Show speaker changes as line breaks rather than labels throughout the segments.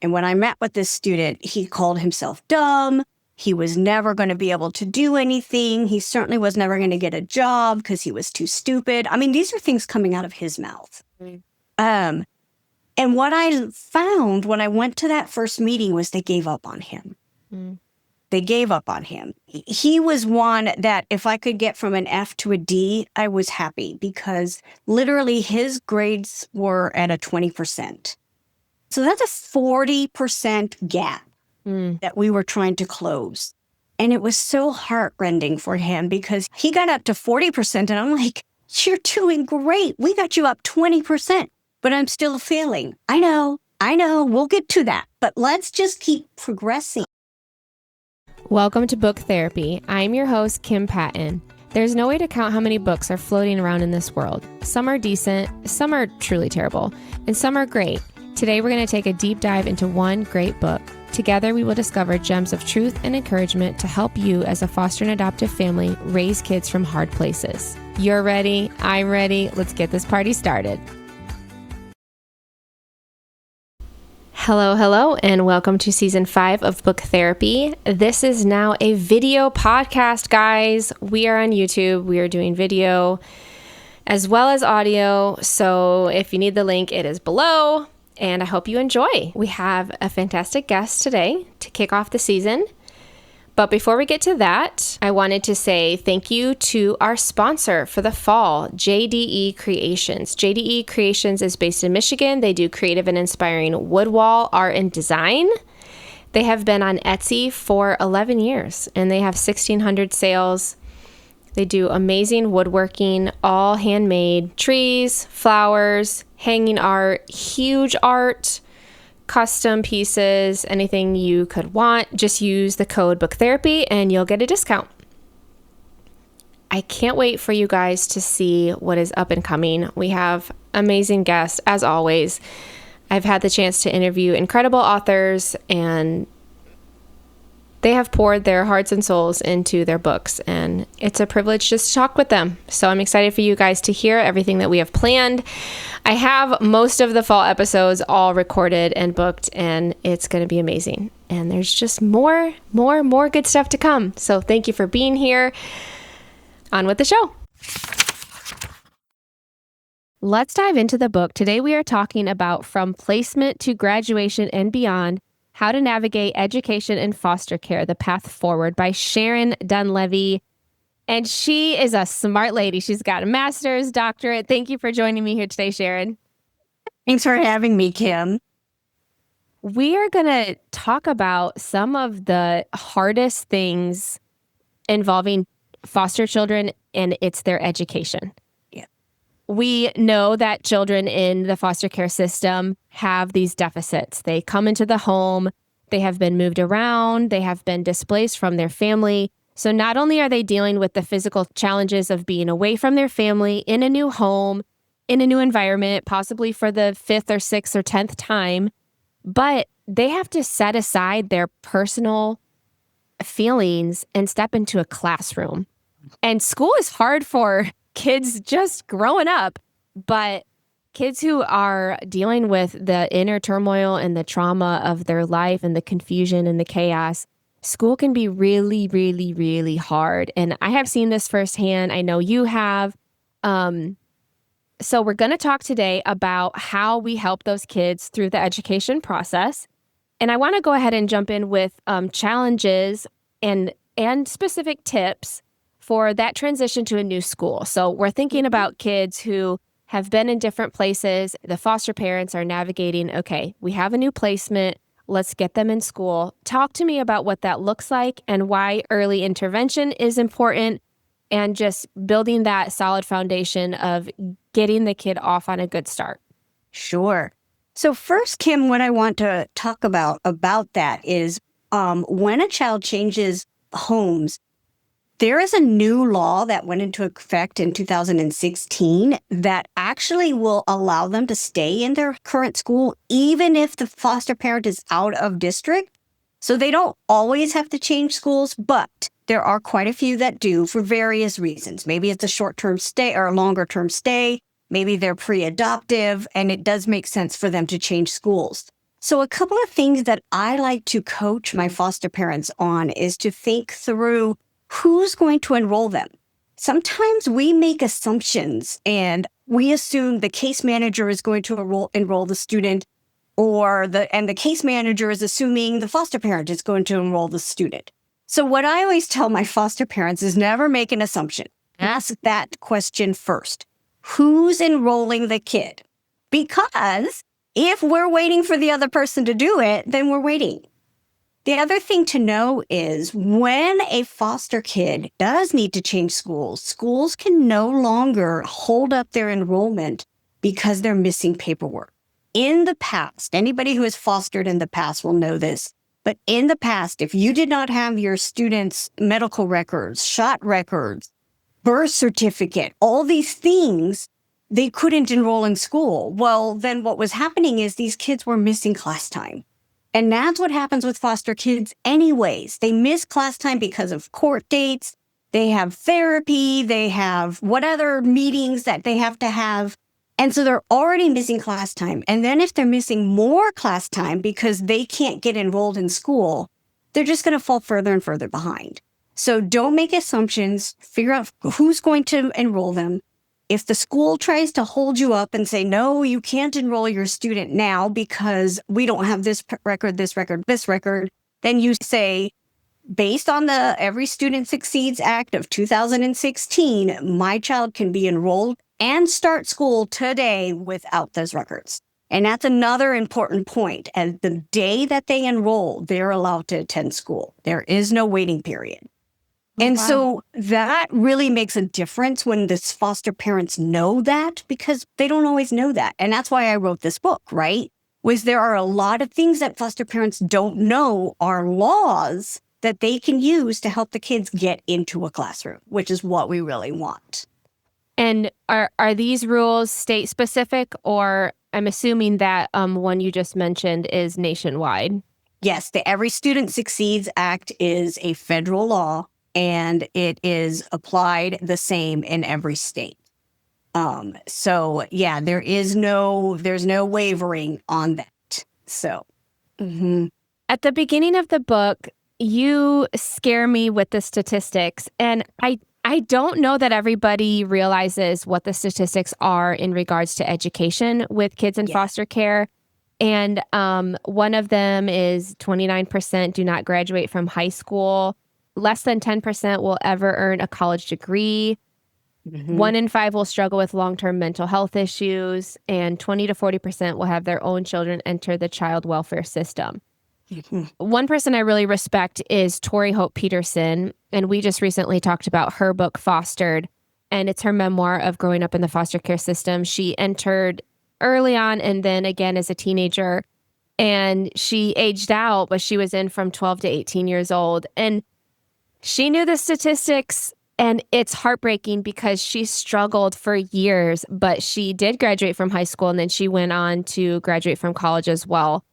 And when I met with this student, he called himself dumb. He was never going to be able to do anything. He certainly was never going to get a job because he was too stupid. I mean, these are things coming out of his mouth. And what I found when I went to that first meeting was they gave up on him. They gave up on him. He was one that if I could get from an F to a D, I was happy because literally his grades were at a 20%. So that's a 40% gap that we were trying to close. And it was so heartrending for him because he got up to 40% and I'm like, you're doing great. We got you up 20%, but I'm still failing. I know. We'll get to that, but let's just keep progressing.
Welcome to Book Therapy. I'm your host, Kim Patton. There's no way to count how many books are floating around in this world. Some are decent, some are truly terrible, and some are great. Today, we're going to take a deep dive into one great book. Together, we will discover gems of truth and encouragement to help you as a foster and adoptive family raise kids from hard places. You're ready, I'm ready, let's get this party started. Hello, and welcome to Season 5 of Book Therapy. This is now a video podcast, guys. We are on YouTube. We are doing video as well as audio. So if you need the link, it is below. And I hope you enjoy. We have a fantastic guest today to kick off the season. But before we get to that, I wanted to say thank you to our sponsor for the fall, JDE Creations. JDE Creations is based in Michigan. They do creative and inspiring wood wall art and design. They have been on Etsy for 11 years, and they have 1,600 sales. They do amazing woodworking, all handmade, trees, flowers, hanging art, huge art, custom pieces, anything you could want. Just use the code BOOKTHERAPY and you'll get a discount. I can't wait for you guys to see what is up and coming. We have amazing guests, as always. I've had the chance to interview incredible authors, and they have poured their hearts and souls into their books, and it's a privilege just to talk with them. So I'm excited for you guys to hear everything that we have planned. I have most of the fall episodes all recorded and booked, and it's going to be amazing. And there's just more good stuff to come. So thank you for being here. On with the show. Let's dive into the book. Today we are talking about From Placement to Graduation and Beyond, How to Navigate Education and Foster Care, The Path Forward by Sharon Dunlevy. And she is a smart lady. She's got a master's, doctorate. Thank you for joining me here today, Sharon.
Thanks for having me, Kim.
We are going to talk about some of the hardest things involving foster children, and it's their education.
Yeah.
We know that children in the foster care system have these deficits. They come into the home, they have been moved around, they have been displaced from their family. So not only are they dealing with the physical challenges of being away from their family in a new home, in a new environment, possibly for the 5th or 6th or 10th time, but they have to set aside their personal feelings and step into a classroom. And school is hard for kids just growing up, but kids who are dealing with the inner turmoil and the trauma of their life and the confusion and the chaos, school can be really, really, really hard. And I have seen this firsthand. I know you have. So we're going to talk today about how we help those kids through the education process. And I want to go ahead and jump in with challenges and specific tips for that transition to a new school. So we're thinking about kids who have been in different places. The foster parents are navigating, okay, we have a new placement. Let's get them in school. Talk to me about what that looks like and why early intervention is important, and just building that solid foundation of getting the kid off on a good start.
Sure. So first, Kim, what I want to talk about that is when a child changes homes, there is a new law that went into effect in 2016 that actually will allow them to stay in their current school, even if the foster parent is out of district. So they don't always have to change schools, but there are quite a few that do for various reasons. Maybe it's a short-term stay or a longer-term stay. Maybe they're pre-adoptive, and it does make sense for them to change schools. So a couple of things that I like to coach my foster parents on is to think through who's going to enroll them. Sometimes we make assumptions and we assume the case manager is going to enroll the student, and the case manager is assuming the foster parent is going to enroll the student. So what I always tell my foster parents is never make an assumption. Ask that question first. Who's enrolling the kid? Because if we're waiting for the other person to do it, then we're waiting. The other thing to know is when a foster kid does need to change schools, schools can no longer hold up their enrollment because they're missing paperwork. In the past, anybody who has fostered in the past will know this, but in the past, if you did not have your students' medical records, shot records, birth certificate, all these things, they couldn't enroll in school. Well, then what was happening is these kids were missing class time. And that's what happens with foster kids anyways. They miss class time because of court dates. They have therapy. They have what other meetings that they have to have. And so they're already missing class time. And then if they're missing more class time because they can't get enrolled in school, they're just going to fall further and further behind. So don't make assumptions. Figure out who's going to enroll them. If the school tries to hold you up and say, no, you can't enroll your student now because we don't have this record, this record, this record, then you say, based on the Every Student Succeeds Act of 2016, my child can be enrolled and start school today without those records. And that's another important point. And the day that they enroll, they're allowed to attend school. There is no waiting period. And so that really makes a difference when the foster parents know that, because they don't always know that. And that's why I wrote this book, right? Was there are a lot of things that foster parents don't know are laws that they can use to help the kids get into a classroom, which is what we really want.
And are these rules state specific, or I'm assuming that one you just mentioned is nationwide?
Yes, the Every Student Succeeds Act is a federal law. And it is applied the same in every state. So yeah, there's no wavering on that. So
At the beginning of the book, you scare me with the statistics, and I don't know that everybody realizes what the statistics are in regards to education with kids in foster care. And one of them is 29% do not graduate from high school. Less than 10% will ever earn a college degree. 1 in 5 will struggle with long-term mental health issues, and 20 to 40% will have their own children enter the child welfare system. One person I really respect is Tori Hope Peterson, and we just recently talked about her book, Fostered, and it's her memoir of growing up in the foster care system. She entered early on and then again as a teenager, and she aged out, but she was in from 12 to 18 years old. And she knew the statistics, and it's heartbreaking because she struggled for years, but she did graduate from high school, and then she went on to graduate from college as well.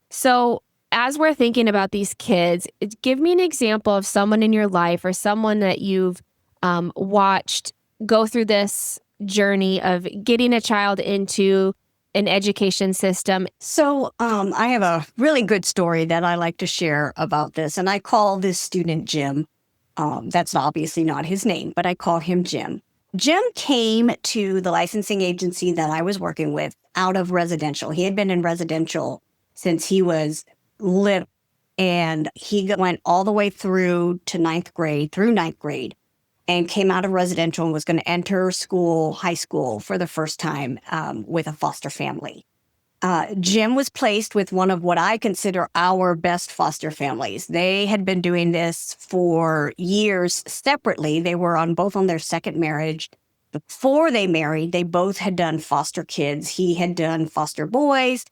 So as we're thinking about these kids, give me an example of someone in your life or someone that you've watched go through this journey of getting a child into an education system.
So I have a really good story that I like to share about this, and I call this student Jim. That's obviously not his name, but I call him Jim. Jim came to the licensing agency that I was working with out of residential. He had been in residential since he was little, and he went all the way through ninth grade, and came out of residential and was going to enter high school for the first time with a foster family. Jim was placed with one of what I consider our best foster families. They had been doing this for years separately. They were both on their second marriage. Before they married, they both had done foster kids. He had done foster boys.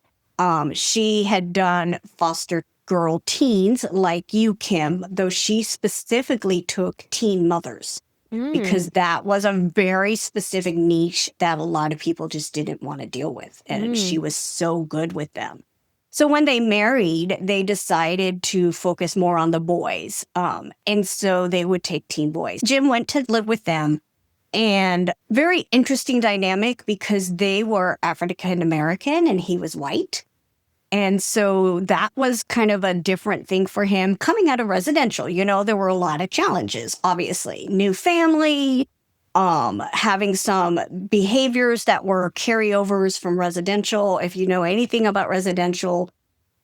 She had done foster girl teens like you, Kim, though she specifically took teen mothers. Because that was a very specific niche that a lot of people just didn't want to deal with. And she was so good with them. So when they married, they decided to focus more on the boys. And so they would take teen boys. Jim went to live with them. And very interesting dynamic because they were African American and he was white. And so that was kind of a different thing for him coming out of residential. There were a lot of challenges, obviously. New family, having some behaviors that were carryovers from residential. If you know anything about residential,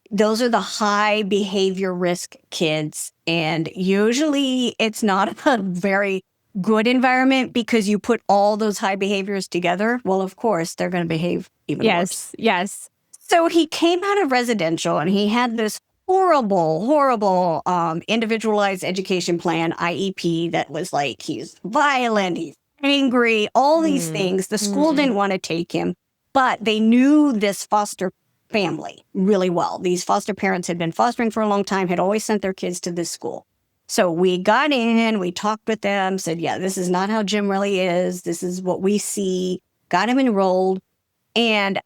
those are the high behavior risk kids. And usually it's not a very good environment because you put all those high behaviors together. Well, of course, they're going to behave even worse.
Yes.
So he came out of residential and he had this horrible individualized education plan, IEP, that was like, he's violent, he's angry, all these things. The school didn't want to take him, but they knew this foster family really well. These foster parents had been fostering for a long time, had always sent their kids to this school. So we got in, we talked with them, said, yeah, this is not how Jim really is. This is what we see. Got him enrolled. And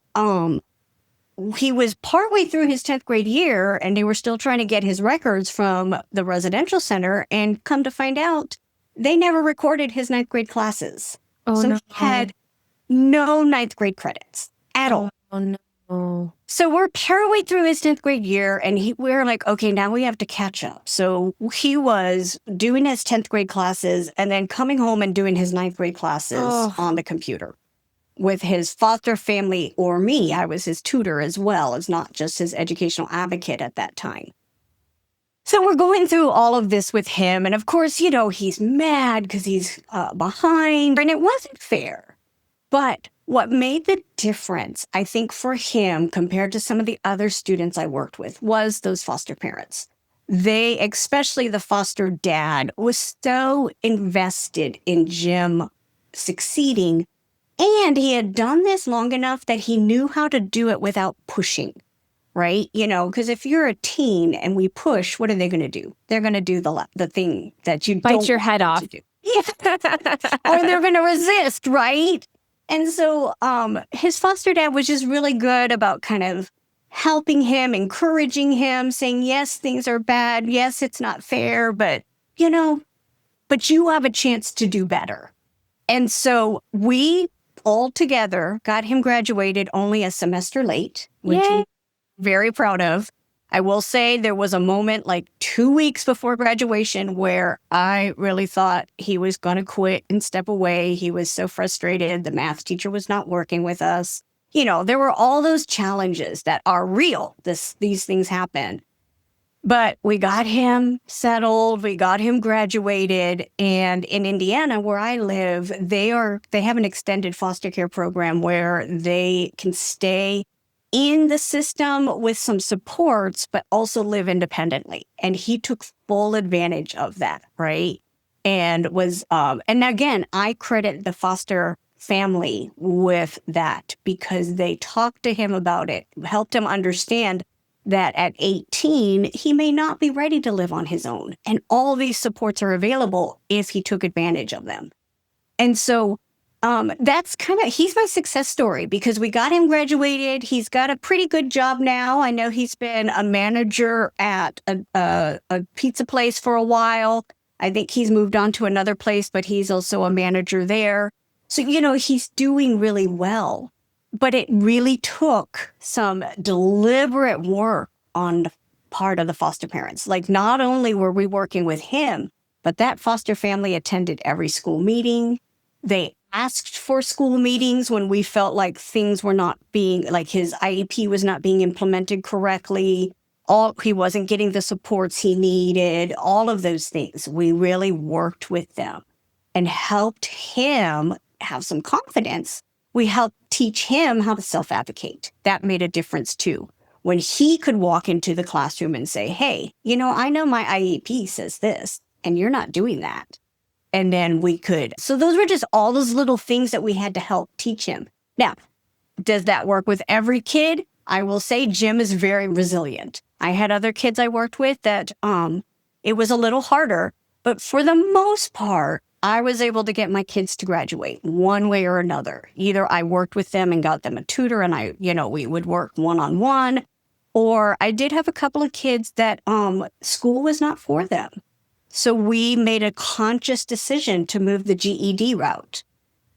he was partway through his 10th grade year and they were still trying to get his records from the residential center, and come to find out they never recorded his 9th grade classes.
Oh,
So
no.
he had no 9th grade credits at all.
Oh, no.
So we're partway through his 10th grade year and we're like, okay, now we have to catch up. So he was doing his 10th grade classes and then coming home and doing his 9th grade classes on the computer with his foster family or me. I was his tutor as well as not just his educational advocate at that time. So we're going through all of this with him. And of course, he's mad because he's behind, and it wasn't fair. But what made the difference, I think, for him compared to some of the other students I worked with was those foster parents. They, especially the foster dad, was so invested in Jim succeeding. And he had done this long enough that he knew how to do it without pushing, right? Because if you're a teen and we push, what are they going to do? They're going to do the thing that you
Bite
don't
your
want
head
them
off.
to do. Yeah. Or they're going to resist, right? And so his foster dad was just really good about kind of helping him, encouraging him, saying, yes, things are bad. Yes, it's not fair, but you have a chance to do better. And so we all together got him graduated only a semester late, which I'm very proud of. I will say there was a moment like 2 weeks before graduation where I really thought he was going to quit and step away. He was so frustrated. The math teacher was not working with us. There were all those challenges that are real. These things happen. But we got him settled, we got him graduated, and in Indiana, where I live, they have an extended foster care program where they can stay in the system with some supports, but also live independently. And he took full advantage of that, right? And and again, I credit the foster family with that because they talked to him about it, helped him understand that at 18, he may not be ready to live on his own. And all these supports are available if he took advantage of them. And so that's he's my success story because we got him graduated. He's got a pretty good job now. I know he's been a manager at a pizza place for a while. I think he's moved on to another place, but he's also a manager there. So, he's doing really well. But it really took some deliberate work on the part of the foster parents. Like, not only were we working with him, but that foster family attended every school meeting. They asked for school meetings when we felt like things were not being, like his IEP was not being implemented correctly. He wasn't getting the supports he needed, all of those things. We really worked with them and helped him have some confidence. We helped teach him how to self-advocate. That made a difference too. When he could walk into the classroom and say, hey, I know my IEP says this, and you're not doing that. And then we could. So those were just all those little things that we had to help teach him. Now, does that work with every kid? I will say Jim is very resilient. I had other kids I worked with that it was a little harder, but for the most part, I was able to get my kids to graduate one way or another. Either I worked with them and got them a tutor and we would work one-on-one, or I did have a couple of kids that school was not for them. So we made a conscious decision to move the GED route.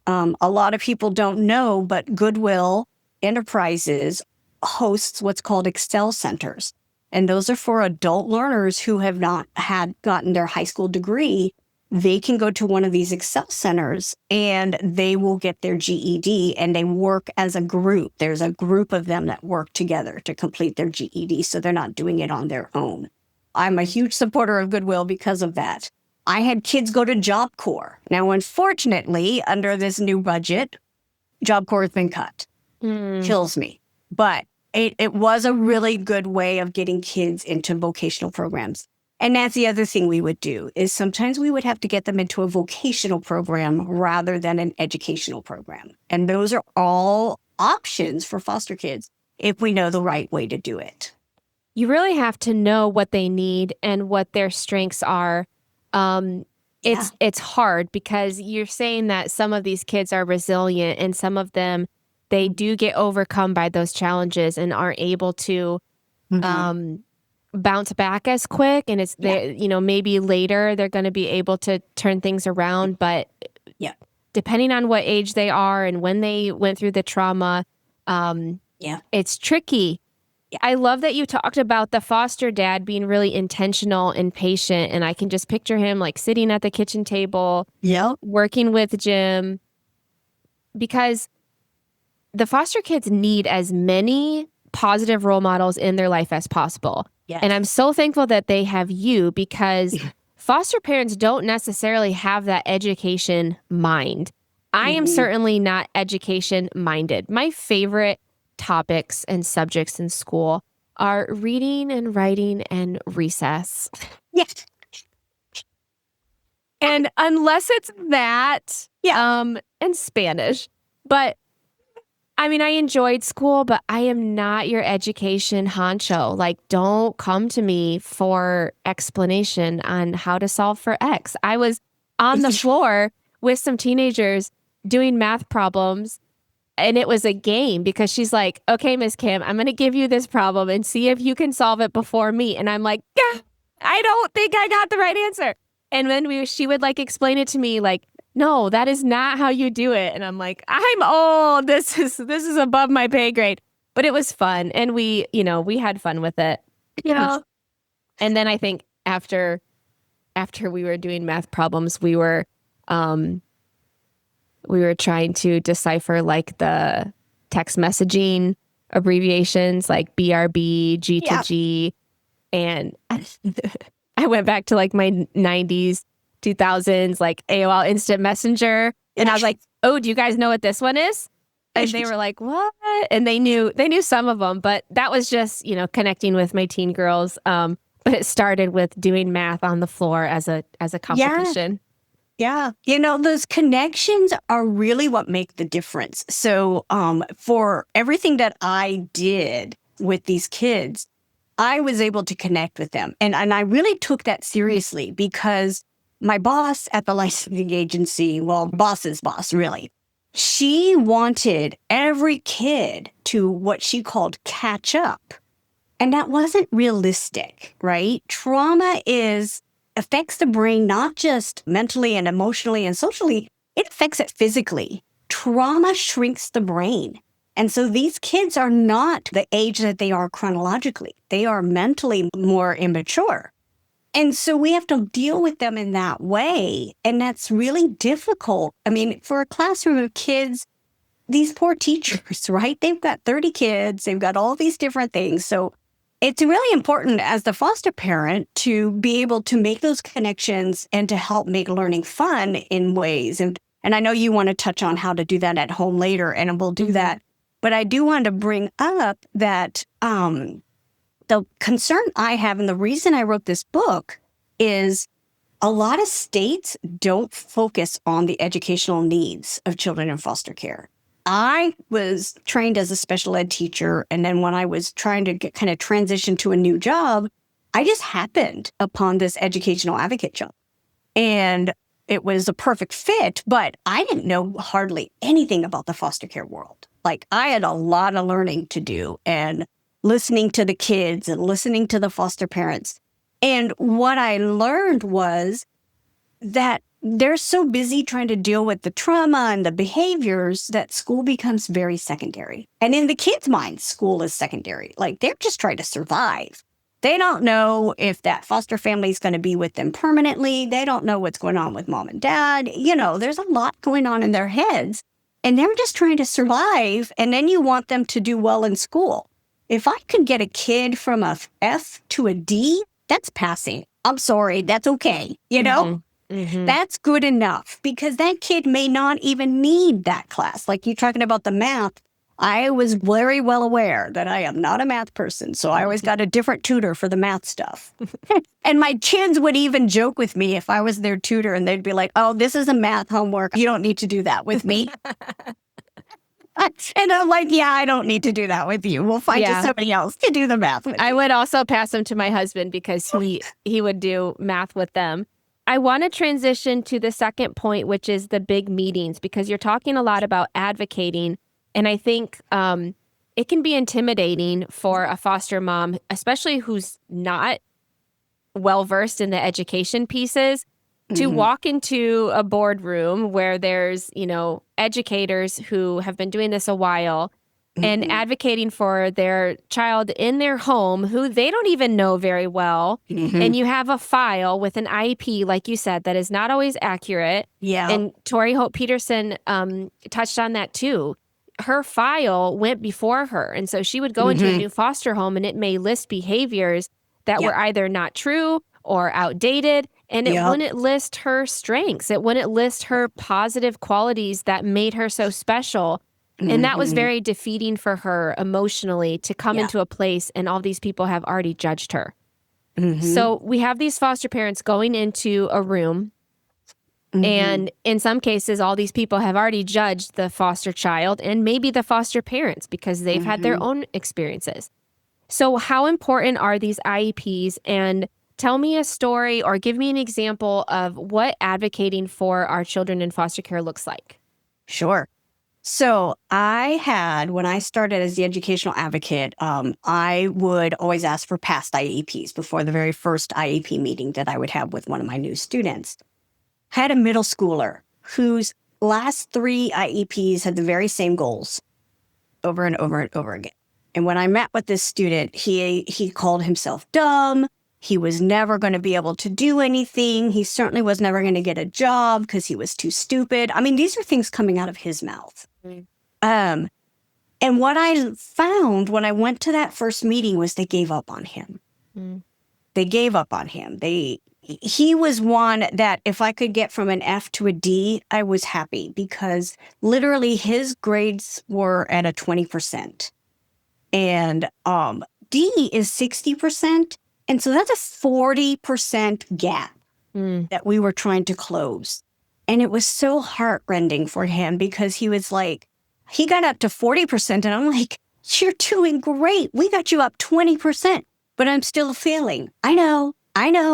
A lot of people don't know, but Goodwill Enterprises hosts what's called Excel centers. And those are for adult learners who have not gotten their high school degree. They can go to one of these Excel centers and they will get their GED, and they work as a group. There's a group of them that work together to complete their GED, so they're not doing it on their own. I'm a huge supporter of Goodwill because of that. I had kids go to Job Corps. Now, unfortunately, under this new budget, Job Corps has been cut. Kills me. But it was a really good way of getting kids into vocational programs. And that's the other thing we would do, is sometimes we would have to get them into a vocational program rather than an educational program. And those are all options for foster kids if we know the right way to do it.
You really have to know what they need and what their strengths are. It's hard because you're saying that some of these kids are resilient and some of them, they do get overcome by those challenges and aren't able to bounce back as quick. And it's maybe later they're going to be able to turn things around. But depending on what age they are and when they went through the trauma, it's tricky. Yeah. I love that you talked about the foster dad being really intentional and patient. And I can just picture him like sitting at the kitchen table, working with Jim, because the foster kids need as many positive role models in their life as possible. Yes. And I'm so thankful that they have you, because foster parents don't necessarily have that education mind. I am certainly not education minded. My favorite topics and subjects in school are reading and writing and recess.
Yes.
And unless it's that, and Spanish. But I mean, I enjoyed school, but I am not your education honcho. Like, don't come to me for explanation on how to solve for X. I was on the floor with some teenagers doing math problems. And it was a game, because she's like, okay, Miss Kim, I'm going to give you this problem and see if you can solve it before me. And I'm like, I don't think I got the right answer. And then she would like explain it to me like, no, that is not how you do it. And I'm like, I'm old. This is above my pay grade. But it was fun. And we had fun with it.
Yeah.
And then I think after we were doing math problems, we were trying to decipher like the text messaging abbreviations, like BRB, G to G. And I went back to like my 90s, 2000s, like AOL Instant Messenger. And I was like, oh, do you guys know what this one is? And they were like, what? And they knew some of them, but that was just, connecting with my teen girls. But it started with doing math on the floor as a competition.
Yeah. Those connections are really what make the difference. So for everything that I did with these kids, I was able to connect with them. And I really took that seriously, because my boss at the licensing agency, well, boss's boss, really, she wanted every kid to what she called catch up. And that wasn't realistic, right? Trauma affects the brain, not just mentally and emotionally and socially, it affects it physically. Trauma shrinks the brain. And so these kids are not the age that they are chronologically. They are mentally more immature. And so we have to deal with them in that way. And that's really difficult. I mean, for a classroom of kids, these poor teachers, right? They've got 30 kids. They've got all these different things. So it's really important as the foster parent to be able to make those connections and to help make learning fun in ways. And I know you want to touch on how to do that at home later, and we'll do that. But I do want to bring up that the concern I have, and the reason I wrote this book, is a lot of states don't focus on the educational needs of children in foster care. I was trained as a special ed teacher, and then when I was trying to kind of transition to a new job, I just happened upon this educational advocate job. And it was a perfect fit, but I didn't know hardly anything about the foster care world. Like, I had a lot of learning to do, and listening to the kids and listening to the foster parents. And what I learned was that they're so busy trying to deal with the trauma and the behaviors that school becomes very secondary. And in the kids' minds, school is secondary. Like, they're just trying to survive. They don't know if that foster family is going to be with them permanently. They don't know what's going on with mom and dad. There's a lot going on in their heads, and they're just trying to survive. And then you want them to do well in school. If I could get a kid from a F to a D, that's passing. I'm sorry, that's okay. That's good enough, because that kid may not even need that class. Like, you're talking about the math. I was very well aware that I am not a math person, so I always got a different tutor for the math stuff. And my kids would even joke with me if I was their tutor, and they'd be like, "Oh, this is a math homework. You don't need to do that with me." And I'm like, "Yeah, I don't need to do that with you. We'll find you somebody else to do the math with."
I would also pass them to my husband because he would do math with them. I want to transition to the second point, which is the big meetings, because you're talking a lot about advocating. And I think it can be intimidating for a foster mom, especially who's not well-versed in the education pieces, to walk into a boardroom where there's, educators who have been doing this a while and advocating for their child in their home who they don't even know very well. And you have a file with an IEP, like you said, that is not always accurate.
Yeah.
And Tori Hope Peterson touched on that too. Her file went before her. And so she would go into a new foster home, and it may list behaviors that were either not true or outdated. And it wouldn't list her strengths. It wouldn't list her positive qualities that made her so special. And that was very defeating for her emotionally, to come into a place and all these people have already judged her. So we have these foster parents going into a room, and in some cases, all these people have already judged the foster child and maybe the foster parents because they've had their own experiences. So how important are these IEPs? And tell me a story or give me an example of what advocating for our children in foster care looks like.
Sure. So when I started as the educational advocate, I would always ask for past IEPs before the very first IEP meeting that I would have with one of my new students. I had a middle schooler whose last 3 IEPs had the very same goals over and over and over again. And when I met with this student, he called himself dumb. He was never going to be able to do anything. He certainly was never going to get a job because he was too stupid. I mean, these are things coming out of his mouth. And what I found when I went to that first meeting was they gave up on him. They gave up on him. He was one that if I could get from an F to a D, I was happy, because literally his grades were at a 20%. And D is 60%. And so that's a 40% gap that we were trying to close. And it was so heartrending for him, because he was like, he got up to 40%. And I'm like, "You're doing great. We got you up 20%, but I'm still failing." I know.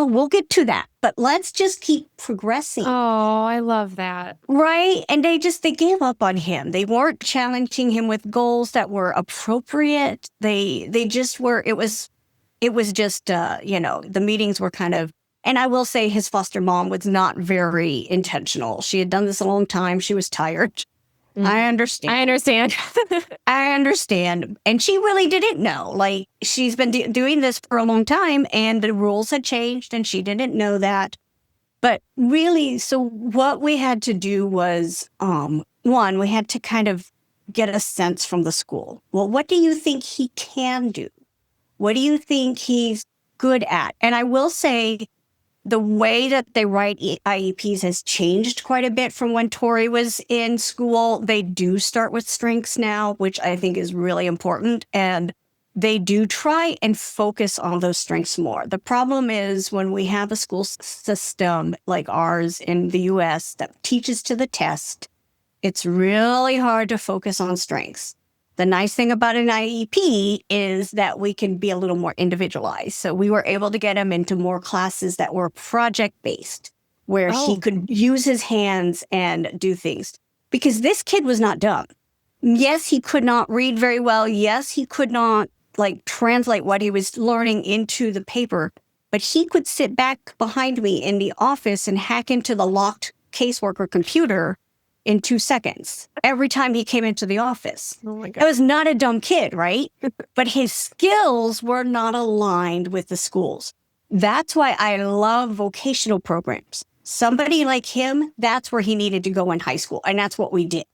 We'll get to that. But let's just keep progressing.
Oh, I love that.
Right? And they gave up on him. They weren't challenging him with goals that were appropriate. They just were, it was just, the meetings were kind of, and I will say his foster mom was not very intentional. She had done this a long time. She was tired. I understand. I understand. And she really didn't know. Like, she's been doing this for a long time, and the rules had changed, and she didn't know that. But really, so what we had to do was, one, we had to kind of get a sense from the school. Well, what do you think he can do? What do you think he's good at? And I will say, the way that they write IEPs has changed quite a bit from when Tori was in school. They do start with strengths now, which I think is really important. And they do try and focus on those strengths more. The problem is when we have a school system like ours in the US that teaches to the test, it's really hard to focus on strengths. The nice thing about an IEP is that we can be a little more individualized. So we were able to get him into more classes that were project-based, where he could use his hands and do things. Because this kid was not dumb. Yes, he could not read very well. Yes, he could not translate what he was learning into the paper. but he could sit back behind me in the office and hack into the locked caseworker computer in 2 seconds every time he came into the office.
Oh my God.
I was not a dumb kid, right? But his skills were not aligned with the schools. That's why I love vocational programs. Somebody like him, that's where he needed to go in high school. And that's what we did.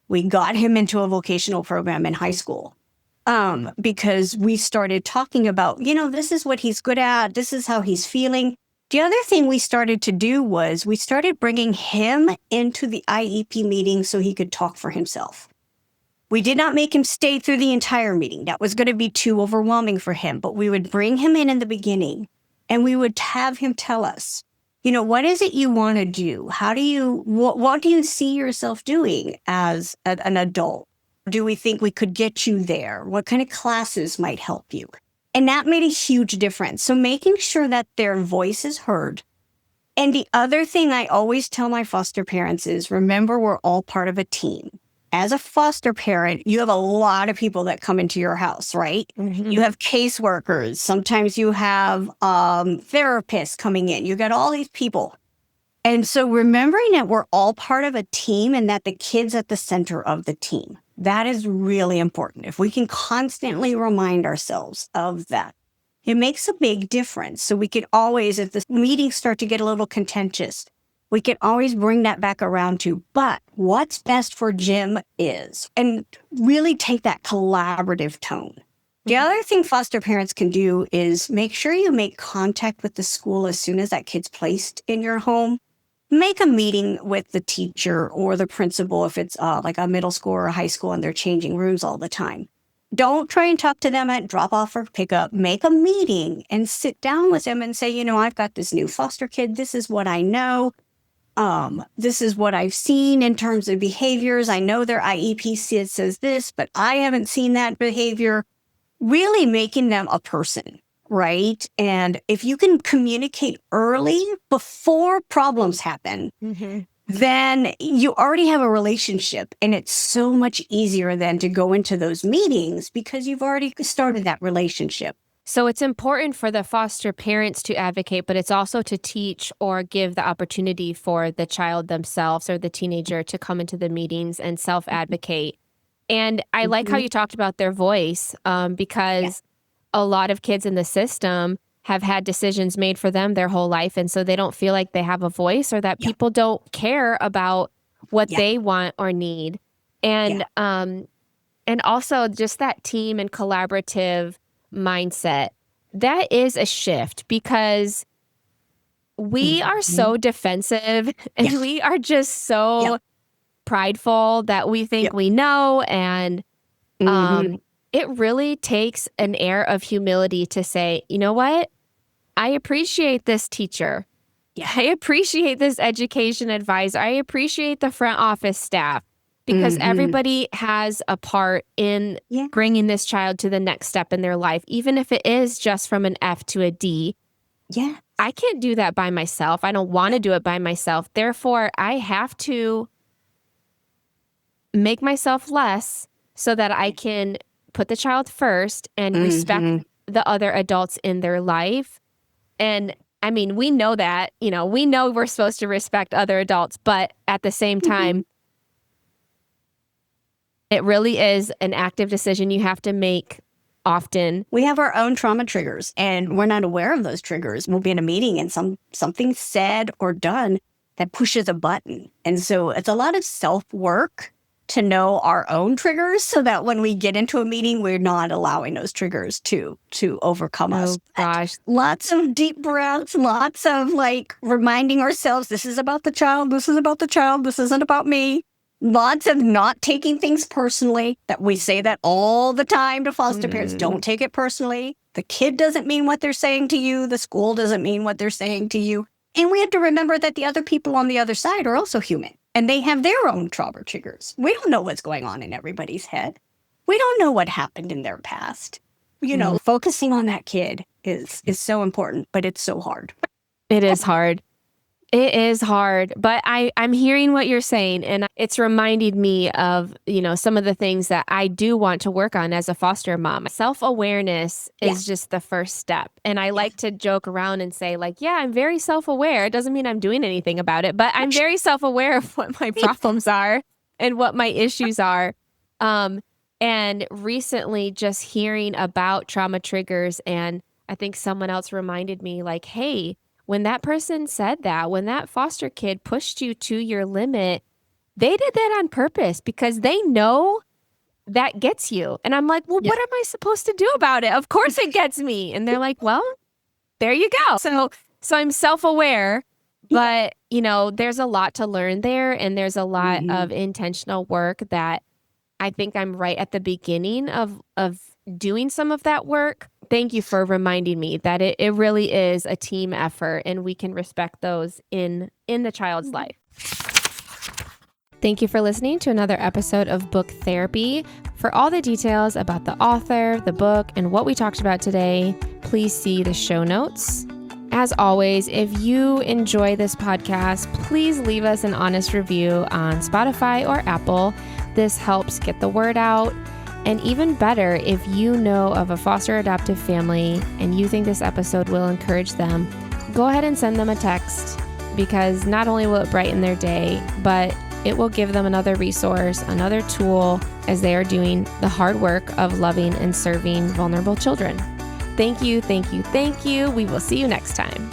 We got him into a vocational program in high school. Because we started talking about, this is what he's good at. This is how he's feeling. The other thing we started to do was we started bringing him into the IEP meeting so he could talk for himself. We did not make him stay through the entire meeting. That was going to be too overwhelming for him. But we would bring him in the beginning and we would have him tell us, what is it you want to do? What do you see yourself doing as an adult? Do we think we could get you there? What kind of classes might help you? And that made a huge difference. So making sure that their voice is heard. And the other thing I always tell my foster parents is, remember, we're all part of a team. As a foster parent, you have a lot of people that come into your house, right?
Mm-hmm.
You have caseworkers. Sometimes you have therapists coming in. You got all these people. And so remembering that we're all part of a team and that the kid's at the center of the team, that is really important. If we can constantly remind ourselves of that, it makes a big difference. So we could always, if the meetings start to get a little contentious, we can always bring that back around to, but what's best for Jim is, and really take that collaborative tone. The other thing foster parents can do is make sure you make contact with the school as soon as that kid's placed in your home. Make a meeting with the teacher or the principal if it's like a middle school or a high school and they're changing rooms all the time. Don't try and talk to them at drop off or pick up. Make a meeting and sit down with them and say, I've got this new foster kid. This is what I know. This is what I've seen in terms of behaviors. I know their IEP says this, but I haven't seen that behavior. Really making them a person. Right? And if you can communicate early before problems happen,
Mm-hmm.
then you already have a relationship. And it's so much easier then to go into those meetings because you've already started that relationship.
So it's important for the foster parents to advocate, but it's also to teach or give the opportunity for the child themselves or the teenager to come into the meetings and self-advocate. And I like how you talked about their voice because a lot of kids in the system have had decisions made for them their whole life. And so they don't feel like they have a voice or that people don't care about what they want or need. And also just that team and collaborative mindset, that is a shift because we are so defensive and we are just so prideful that we think we know. And it really takes an air of humility to say, you know what? I appreciate this teacher. I appreciate this education advisor. I appreciate the front office staff because everybody has a part in bringing this child to the next step in their life, even if it is just from an F to a D.
Yeah.
I can't do that by myself. I don't want to do it by myself. Therefore, I have to make myself less so that I can put the child first and respect the other adults in their life. And I mean, we know that, we know we're supposed to respect other adults, but at the same time, it really is an active decision you have to make often.
We have our own trauma triggers and we're not aware of those triggers. We'll be in a meeting and something said or done that pushes a button. And so it's a lot of self-work to know our own triggers so that when we get into a meeting, we're not allowing those triggers to overcome us.
Oh, gosh.
Lots of deep breaths, lots of reminding ourselves, this is about the child, this is about the child, this isn't about me. Lots of not taking things personally, that we say that all the time to foster parents. Don't take it personally. The kid doesn't mean what they're saying to you. The school doesn't mean what they're saying to you. And we have to remember that the other people on the other side are also human. And they have their own trauma triggers. We don't know what's going on in everybody's head. We don't know what happened in their past. Focusing on that kid is so important, but it's so hard.
It is hard. It is hard, but I'm hearing what you're saying, and it's reminded me of, some of the things that I do want to work on as a foster mom. Self-awareness is just the first step. And I like to joke around and say, like, yeah, I'm very self-aware. It doesn't mean I'm doing anything about it, but I'm very self-aware of what my problems are and what my issues are. And recently just hearing about trauma triggers, and I think someone else reminded me, like, hey, when that person said that, when that foster kid pushed you to your limit, they did that on purpose because they know that gets you. And I'm like, well, what am I supposed to do about it? Of course it gets me. And they're like, well, there you go. So I'm self-aware, but there's a lot to learn there. And there's a lot of intentional work that I think I'm right at the beginning of doing some of that work. Thank you for reminding me that it really is a team effort, and we can respect those in the child's life. Thank you for listening to another episode of Book Therapy. For all the details about the author, the book, and what we talked about today, please see the show notes. As always, if you enjoy this podcast, please leave us an honest review on Spotify or Apple. This helps get the word out. And even better, if you know of a foster adoptive family and you think this episode will encourage them, go ahead and send them a text, because not only will it brighten their day, but it will give them another resource, another tool as they are doing the hard work of loving and serving vulnerable children. Thank you, thank you, thank you. We will see you next time.